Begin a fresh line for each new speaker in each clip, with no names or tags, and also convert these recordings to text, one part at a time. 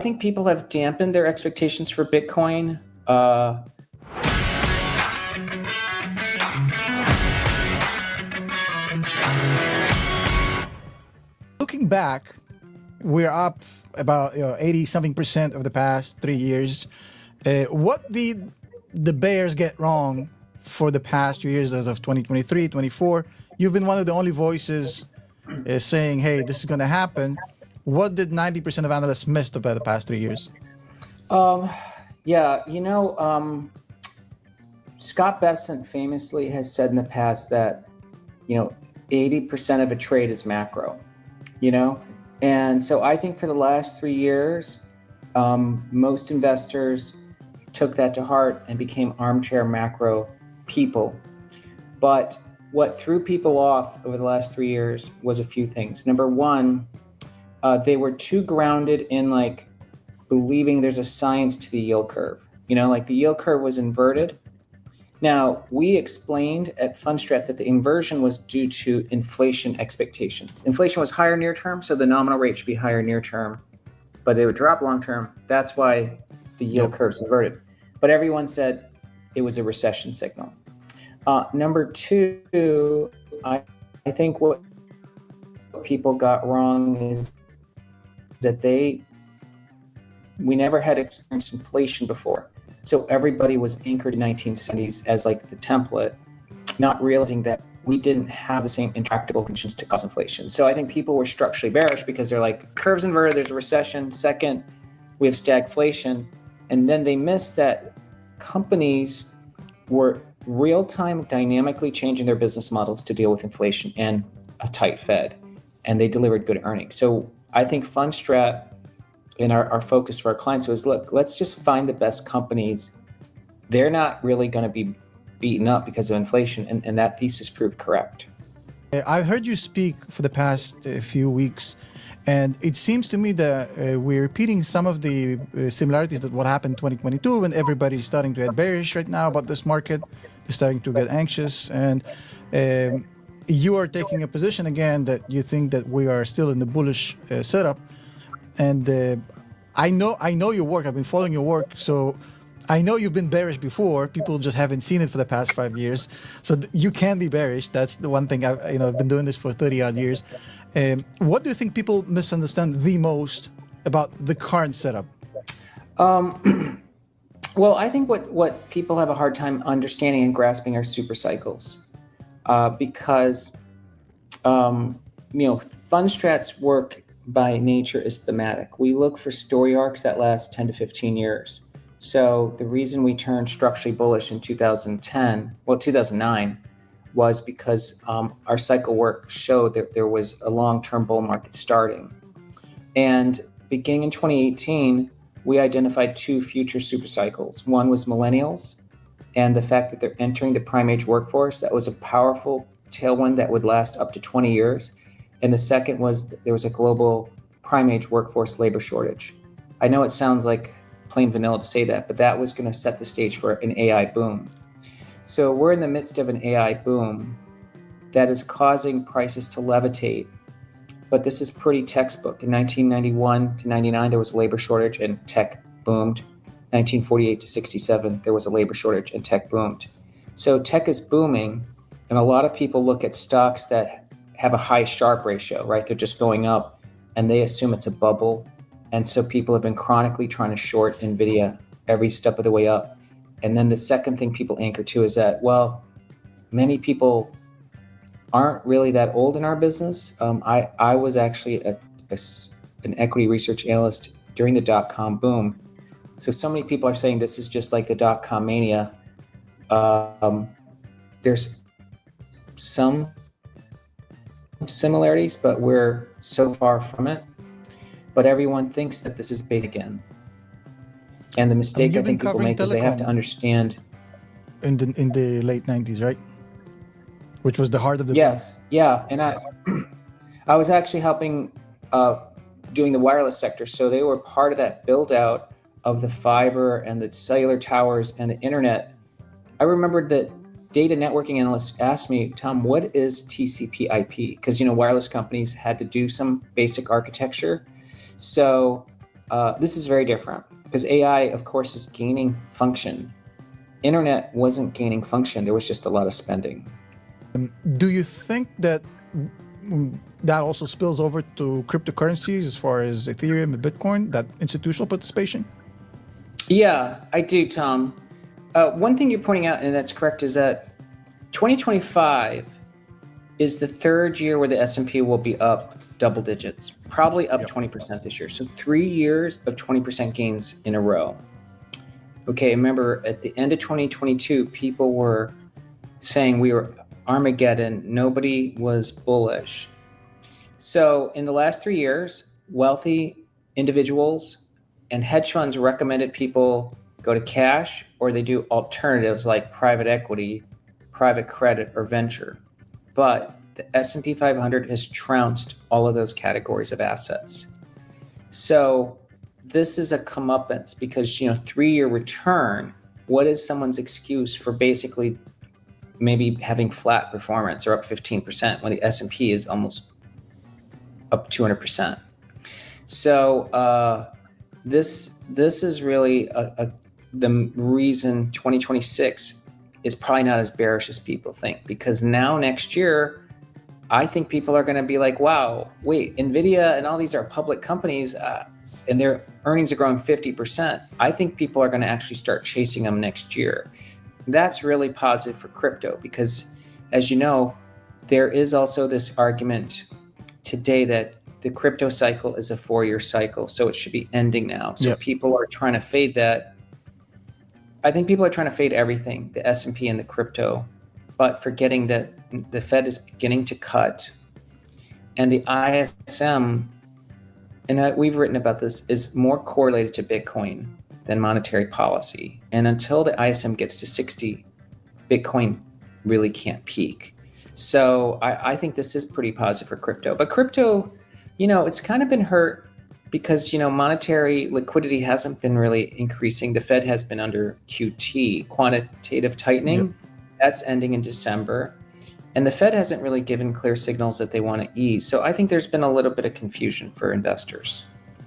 think people have dampened their expectations for Bitcoin.
Looking back, we're up about 80-something% of the past 3 years. What did the bears get wrong for the past 2 years as of 2023, 24? You've been one of the only voices saying, hey, this is going to happen. What did 90% of analysts miss about the past 3 years?
Scott Bessent famously has said in the past that, 80% of a trade is macro, And so I think for the last 3 years, most investors took that to heart and became armchair macro people. But what threw people off over the last 3 years was a few things. Number one, they were too grounded in believing there's a science to the yield curve. The yield curve was inverted. Now, we explained at Fundstrat that the inversion was due to inflation expectations. Inflation was higher near term, so the nominal rate should be higher near term, but they would drop long term. That's why the yield curve's inverted. But everyone said it was a recession signal. Number two, I think what people got wrong is that we never had experienced inflation before. So everybody was anchored in 1970s as the template, not realizing that we didn't have the same intractable conditions to cause inflation. So I think people were structurally bearish because they're curve's inverted, there's a recession. Second, we have stagflation. And then they missed that companies were real-time dynamically changing their business models to deal with inflation and a tight Fed. And they delivered good earnings. So I think Fundstrat and our focus for our clients was, look, let's just find the best companies. They're not really going to be beaten up because of inflation. And that thesis proved correct.
I've heard you speak for the past few weeks, and it seems to me that we're repeating some of the similarities that what happened in 2022 when everybody's starting to get bearish right now about this market. They're starting to get anxious. And you are taking a position again that you think that we are still in the bullish setup. And I know your work. I've been following your work, so I know you've been bearish before. People just haven't seen it for the past 5 years. So you can be bearish. That's the one thing I've been doing this for 30 odd years. What do you think people misunderstand the most about the current setup?
Well, I think what people have a hard time understanding and grasping are super cycles, because Fundstrat's work by nature is thematic. We look for story arcs that last 10 to 15 years. So the reason we turned structurally bullish in 2009, was because our cycle work showed that there was a long-term bull market starting. And beginning in 2018, we identified two future super cycles. One was millennials and the fact that they're entering the prime age workforce. That was a powerful tailwind that would last up to 20 years. And the second was there was a global prime age workforce labor shortage. I know it sounds like plain vanilla to say that, but that was going to set the stage for an AI boom. So we're in the midst of an AI boom that is causing prices to levitate. But this is pretty textbook. In 1991 to 99, there was a labor shortage and tech boomed. 1948 to 67, there was a labor shortage and tech boomed. So tech is booming, and a lot of people look at stocks that have a high Sharpe ratio, right? They're just going up and they assume it's a bubble. And so people have been chronically trying to short Nvidia every step of the way up. And then the second thing people anchor to is that, well, many people aren't really that old in our business. I was actually an equity research analyst during the dot-com boom. So many people are saying this is just like the dot-com mania. There's some similarities, but we're so far from it. But everyone thinks that this is big again. And the mistake I think people make is they have to understand.
In the late 90s, right? Which was the heart of the
Yes, yeah. And I was actually helping doing the wireless sector. So they were part of that build out of the fiber and the cellular towers and the internet. I remembered that data networking analysts asked me, Tom, what is TCP/IP? Because wireless companies had to do some basic architecture. So this is very different because AI, of course, is gaining function. Internet wasn't gaining function. There was just a lot of spending.
Do you think that that also spills over to cryptocurrencies as far as Ethereum and Bitcoin, that institutional participation?
Yeah, I do, Tom. One thing you're pointing out, and that's correct, is that 2025 is the third year where the S&P will be up double digits, probably up 20% this year. So 3 years of 20% gains in a row. Okay, remember at the end of 2022, people were saying we were Armageddon. Nobody was bullish. So in the last 3 years, wealthy individuals and hedge funds recommended people go to cash, or they do alternatives like private equity, private credit, or venture. But the S&P 500 has trounced all of those categories of assets. So this is a comeuppance because, 3-year return, what is someone's excuse for basically maybe having flat performance or up 15% when the S&P is almost up 200%? So this is really the reason 2026 is probably not as bearish as people think, because now next year, I think people are going to be like, wow, wait, Nvidia and all these are public companies and their earnings are growing 50%. I think people are going to actually start chasing them next year. That's really positive for crypto because, as you know, there is also this argument today that the crypto cycle is a 4-year cycle, so it should be ending now. So people are trying to fade that. I think people are trying to fade everything, the S&P and the crypto, but forgetting that the Fed is beginning to cut, and the ISM, and we've written about this, is more correlated to Bitcoin than monetary policy. And until the ISM gets to 60, Bitcoin really can't peak. So I think this is pretty positive for crypto. But crypto, it's kind of been hurt because, monetary liquidity hasn't been really increasing. The Fed has been under QT, quantitative tightening. That's ending in December. And the Fed hasn't really given clear signals that they want to ease. So I think there's been a little bit of confusion for investors.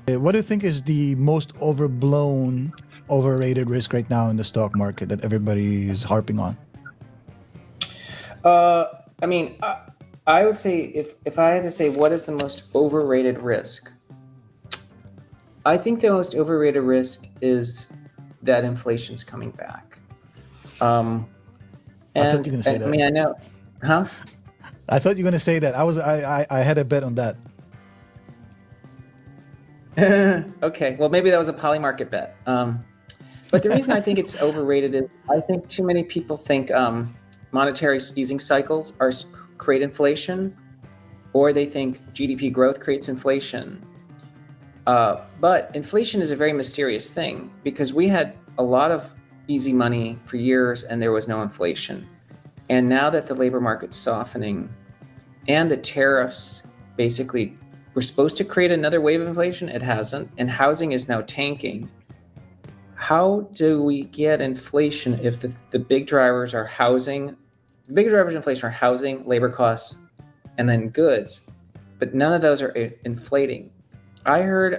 What do you think is the most overblown, overrated risk right now in the stock market that everybody is harping on?
I would say if I had to say what is the most overrated risk, I think the most overrated risk is that inflation's coming back.
I thought you were going to say that.
I know. Huh?
I thought you were going to say that. I had a bet on that.
Okay, well, maybe that was a polymarket bet. But the reason I think it's overrated is I think too many people think monetary easing cycles create inflation, or they think GDP growth creates inflation. But inflation is a very mysterious thing because we had a lot of easy money for years and there was no inflation. And now that the labor market's softening and the tariffs basically were supposed to create another wave of inflation, it hasn't, and housing is now tanking. How do we get inflation if the big drivers are housing? The big drivers of inflation are housing, labor costs, and then goods, but none of those are inflating. I heard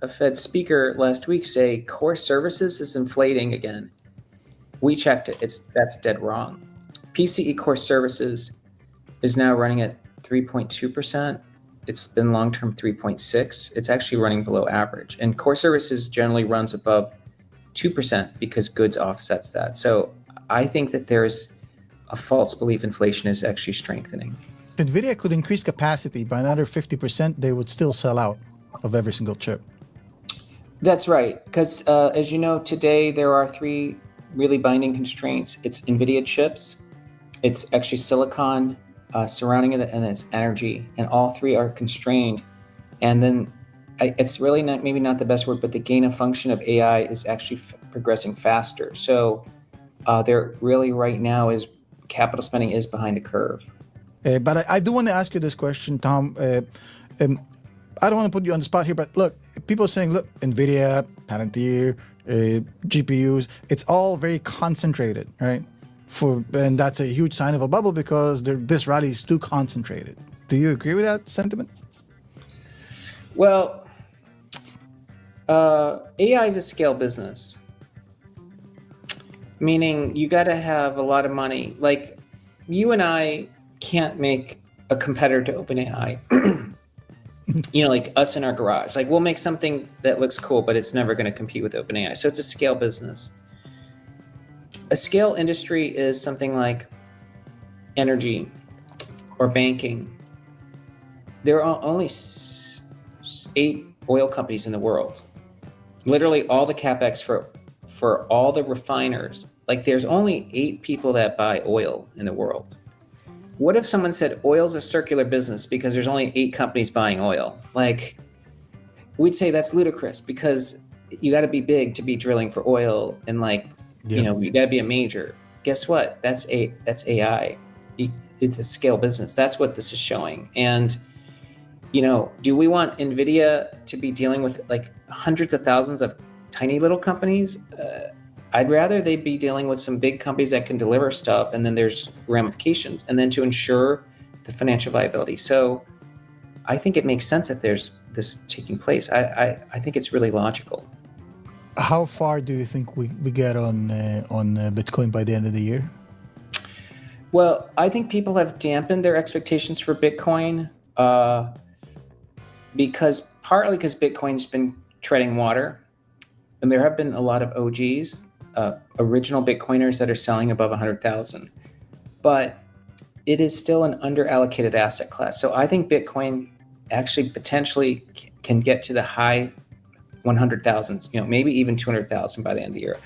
a Fed speaker last week say core services is inflating again. We checked it. That's dead wrong. PCE core services is now running at 3.2%. It's been long-term 3.6. It's actually running below average. And core services generally runs above 2% because goods offsets that. So I think that there's a false belief inflation is actually strengthening.
If Nvidia could increase capacity by another 50%, they would still sell out of every single chip.
That's right. Because as you know, today there are 3 really binding constraints. It's Nvidia chips, it's actually silicon surrounding it, and then it's energy. And all 3 are constrained. And then it's really maybe not the best word, but the gain of function of AI is actually progressing faster. So there really right now is capital spending is behind the curve.
But I do want to ask you this question, Tom. I don't want to put you on the spot here, but look, people are saying, look, Nvidia, Palantir, GPUs, it's all very concentrated, right? And that's a huge sign of a bubble because this rally is too concentrated. Do you agree with that sentiment?
Well, AI is a scale business, meaning you got to have a lot of money. Like you and I can't make a competitor to OpenAI. Like us in our garage. Like we'll make something that looks cool, but it's never going to compete with OpenAI. So it's a scale business. A scale industry is something like energy or banking. There are only 8 oil companies in the world. Literally all the capex for all the refiners. Like there's only 8 people that buy oil in the world. What if someone said oil's a circular business because there's only 8 companies buying oil? Like we'd say that's ludicrous because you got to be big to be drilling for oil, and you got to be a major. Guess what? That's AI. It's a scale business. That's what this is showing. And do we want Nvidia to be dealing with like hundreds of thousands of tiny little companies? I'd rather they be dealing with some big companies that can deliver stuff, and then there's ramifications, and then to ensure the financial viability. So I think it makes sense that there's this taking place. I think it's really logical.
How far do you think we get on Bitcoin by the end of the year?
Well, I think people have dampened their expectations for Bitcoin partly because Bitcoin's been treading water, and there have been a lot of OGs, original Bitcoiners that are selling above 100,000, but it is still an underallocated asset class. So I think Bitcoin actually potentially can get to the high 100,000s, maybe even 200,000 by the end of the year.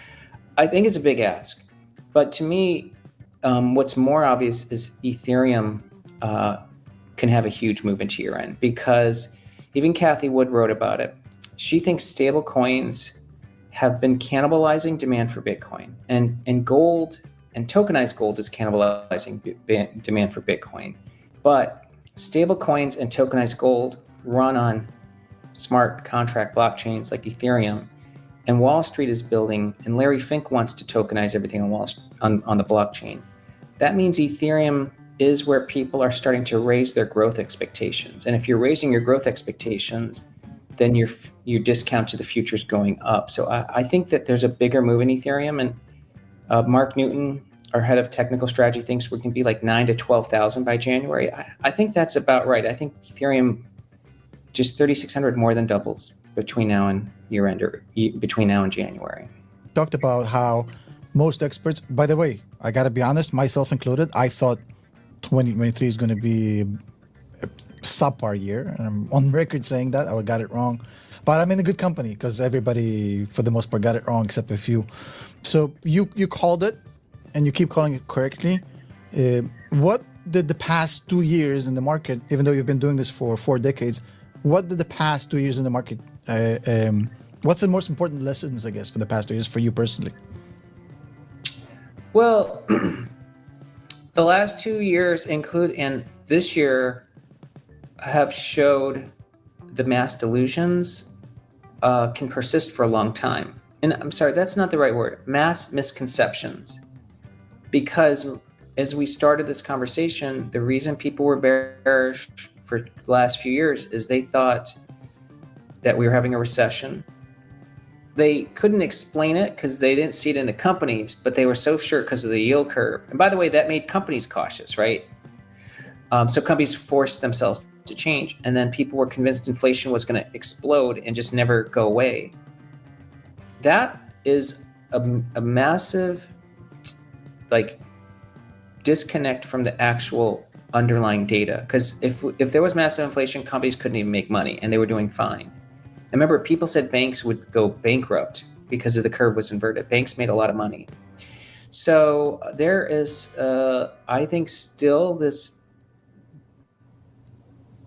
I think it's a big ask, but to me, what's more obvious is Ethereum can have a huge move into year end, because even Cathie Wood wrote about it. She thinks stable coins have been cannibalizing demand for Bitcoin, and gold and tokenized gold is cannibalizing demand for Bitcoin. But stable coins and tokenized gold run on smart contract blockchains like Ethereum, and Wall Street is building, and Larry Fink wants to tokenize everything on the blockchain. That means Ethereum is where people are starting to raise their growth expectations. And if you're raising your growth expectations, then your discount to the future is going up. So I think that there's a bigger move in Ethereum, and Mark Newton, our head of technical strategy, thinks we can be like 9 to 12,000 by January. I think that's about right. I think Ethereum, just 3,600 more than doubles between now and year end, or between now and January.
Talked about how most experts, by the way, I got to be honest, myself included, I thought 2023 is going to be a subpar year. And I'm on record saying that. I got it wrong. But I'm in a good company because everybody, for the most part, got it wrong except a few. So you called it, and you keep calling it correctly. What did the past 2 years in the market, even though you've been doing this for 4 decades, what did the past 2 years in the market, what's the most important lessons, I guess, for the past 2 years for you personally?
Well, the last 2 years and this year have showed the mass delusions can persist for a long time. And I'm sorry, that's not the right word. Mass misconceptions. Because as we started this conversation, the reason people were bearish for the last few years is they thought that we were having a recession. They couldn't explain it because they didn't see it in the companies, but they were so sure because of the yield curve. And by the way, that made companies cautious, right? So companies forced themselves to change. And then people were convinced inflation was going to explode and just never go away. That is a massive disconnect from the actual underlying data. Because if there was massive inflation, companies couldn't even make money, and they were doing fine. I remember people said banks would go bankrupt because of the curve was inverted. Banks made a lot of money. So there is, I think, still this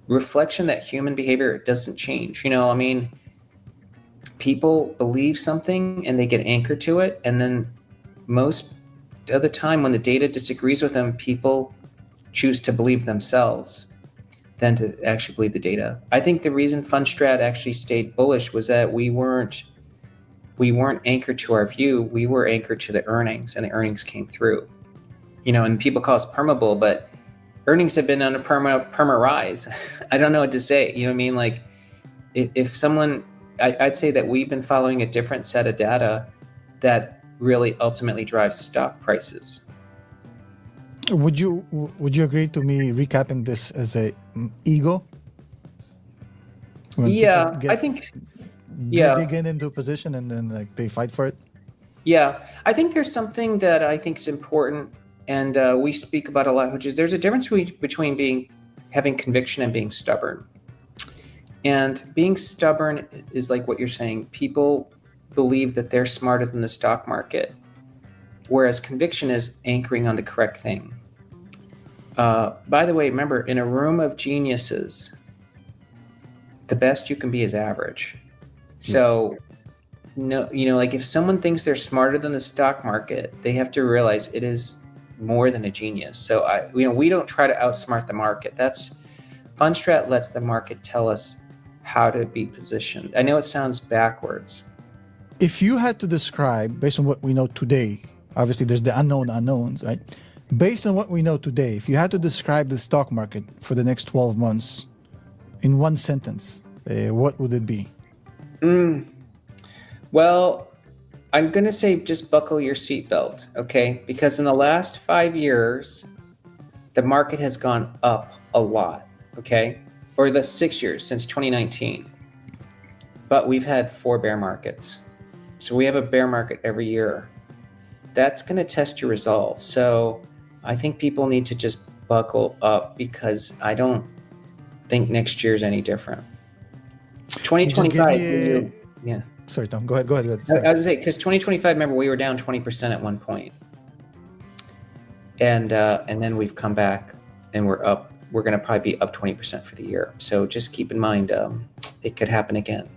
reflection that human behavior doesn't change. People believe something and they get anchored to it. And then most of the time when the data disagrees with them, people choose to believe themselves than to actually believe the data. I think the reason Fundstrat actually stayed bullish was that we weren't anchored to our view. We were anchored to the earnings, and the earnings came through. And people call us perma-bull, but earnings have been on a perma rise. I don't know what to say. Like if someone I'd say that we've been following a different set of data that really ultimately drives stock prices.
Would you agree to me recapping this as a ego? When
Yeah,
people
I think,
they
yeah,
get into a position and then like they fight for it.
yeah. I think there's something that I think is important, and we speak about a lot, which is there's a difference between having conviction and being stubborn. And being stubborn is like what you're saying. People believe that they're smarter than the stock market, whereas conviction is anchoring on the correct thing. By the way, remember, in a room of geniuses, the best you can be is average. So, no, like if someone thinks they're smarter than the stock market, they have to realize it is more than a genius. So, we don't try to outsmart the market. Fundstrat lets the market tell us how to be positioned. I know it sounds backwards.
If you had to describe, based on what we know today, obviously there's the unknown unknowns, right? Based on what we know today, if you had to describe the stock market for the next 12 months in one sentence, what would it be?
Well, I'm going to say just buckle your seatbelt, okay? Because in the last 5 years, the market has gone up a lot, okay? Or the 6 years since 2019. But we've had 4 bear markets. So we have a bear market every year. That's going to test your resolve. So I think people need to just buckle up because I don't think next year is any different.
You just give
2025,
me
yeah.
Sorry, Tom. Go ahead.
I was going to say, because 2025, remember, we were down 20% at one point. And then we've come back and we're up. We're going to probably be up 20% for the year. So just keep in mind, it could happen again.